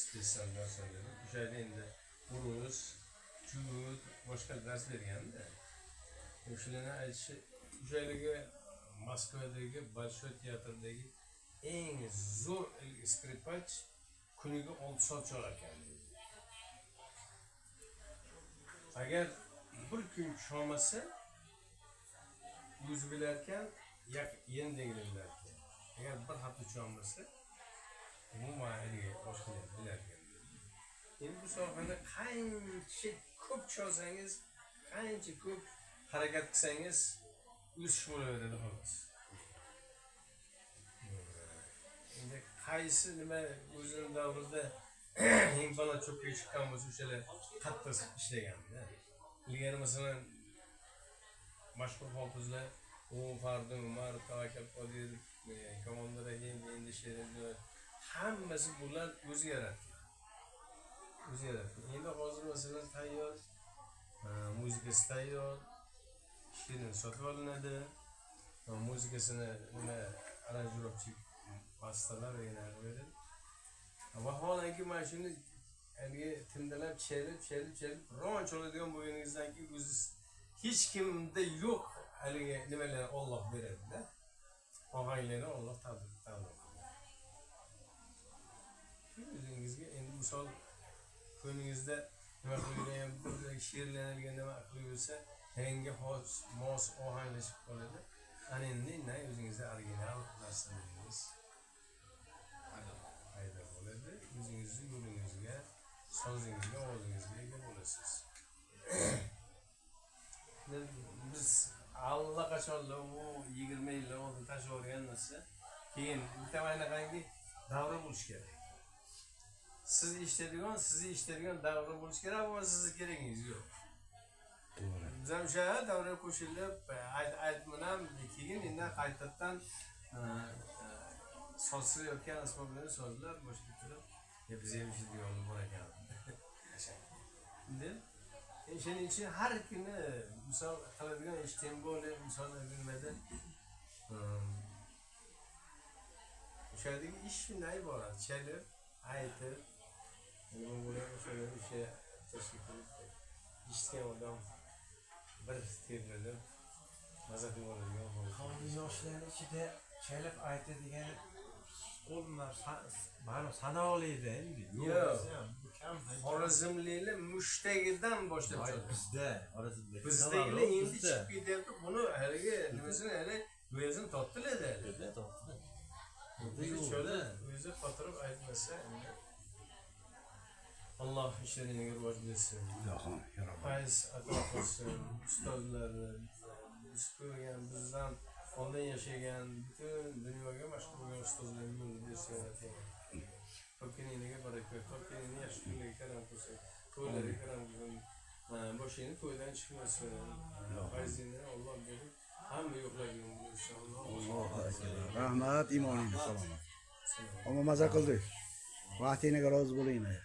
spesial darslarga. O'shada endi urus, jud, boshqa dars berganda. O'shalarni aytishi, o'shaligi Moskvadagi Большой teatrdagi eng zo'r skripach kuniga 6 soat chalar ekan. Agar bir kun chalmasa, o'zi bilarkan, yendigilarkan. Agar bir hafta chalmasa, umuman haliga boshqa bilarkan. Endi bu sohada qancha ko'p chalsangiz, qancha ko'p harakat qilsangiz, o'sish bo'laveradi xolos. Endi qaysi nima o'zining davrida eng baland cho'qqiga chiqqan bo'lsa, o'shalar qattiq ishlaganda. Ilgari masalan mashhur hofizlar Fardun, Umar, Tavakkal Qodir, Komandor endi she'rlar hammasi bular o'zi yaratdi. O'zi yaratdi. Endi hozir masalan tayyor, muzikasi tayyor, she'rni sotib olinadi. Muzikasini nima aranjirovchi vasitalar beradi. Vaholanki mana shuni haligi tindalab chelib ron choladigan bo'lganingizdan keyin o'zi hech kimda yo'q haligi nimalar Alloh beradi-da. Ohanglarni Alloh taqdim qiladi. O'zingizga endi misol ko'nglingizda nima qilgan bir she'rlanadigan nima qilsa, yangi mos ohanglashib qoladi. Ana endi o'zingizda original narsalarningiz paydo bo'ladi. O'zingizni yo'lingizga, sozingizga, ovozingizga ega bo'lasiz. Biz allaqachonlar u 20 yillar oldin tashlab olgan narsa, keyin bitta anaqangi davra bo'lish kerak. Sizni eshitadigan davra bo'lish kerak, ammo sizni keragingiz yo'q. To'g'ri. Biz ham o'sha davra qo'shilib, aytmanam, keyin endi qaytadan sozlayotgan asboblarni sozlab boshqa qilib, biz ham ishlaydigan bor ekan. Endi shuning uchun har kuni misol qiladigan ishtim bo'lib, misol nimada o'shadagi ish shundan iborat. Chalib, aytib, nima bo'ladi o'sha tashkil qilib ishga odam bir termada maza qilib oladigan bo'ladi. Hozir yoshlar ichida chalib aytadigan qo'llar ma'lum sanoqlida endi. Yo'q. Xorazmliklar mushtagidan boshlab chiqadi. Bizda Xorazmda. Bizdagilar endi chiqib ketyapti. Buni haligi nimasini hali bo'yasini topdilar-da. Topdilar. O'zi xotirib aytmasa endi Alloh ishlaringizga rivoj bersin. Ilohim, ya Robbim. Fayz ato qilsin. Ustozlarni biz ko'rgan, bizdan oldin yashagan butun dunyoga mashhur bo'lgan ustozlarga yo'l bersin. Topganingizga baraka, topganingni yaxshi kunlarga karam qilsin. To'ylarga karam qilsin. Boshingni to'ydan chiqmasin. Fayzingni Alloh berib, hamma yo'qlagan inshaalloh. Allohu akbar. Rahmat, imoningiz salomat. Omma maza qildik. Vaqtingiz rozi bo'linglar.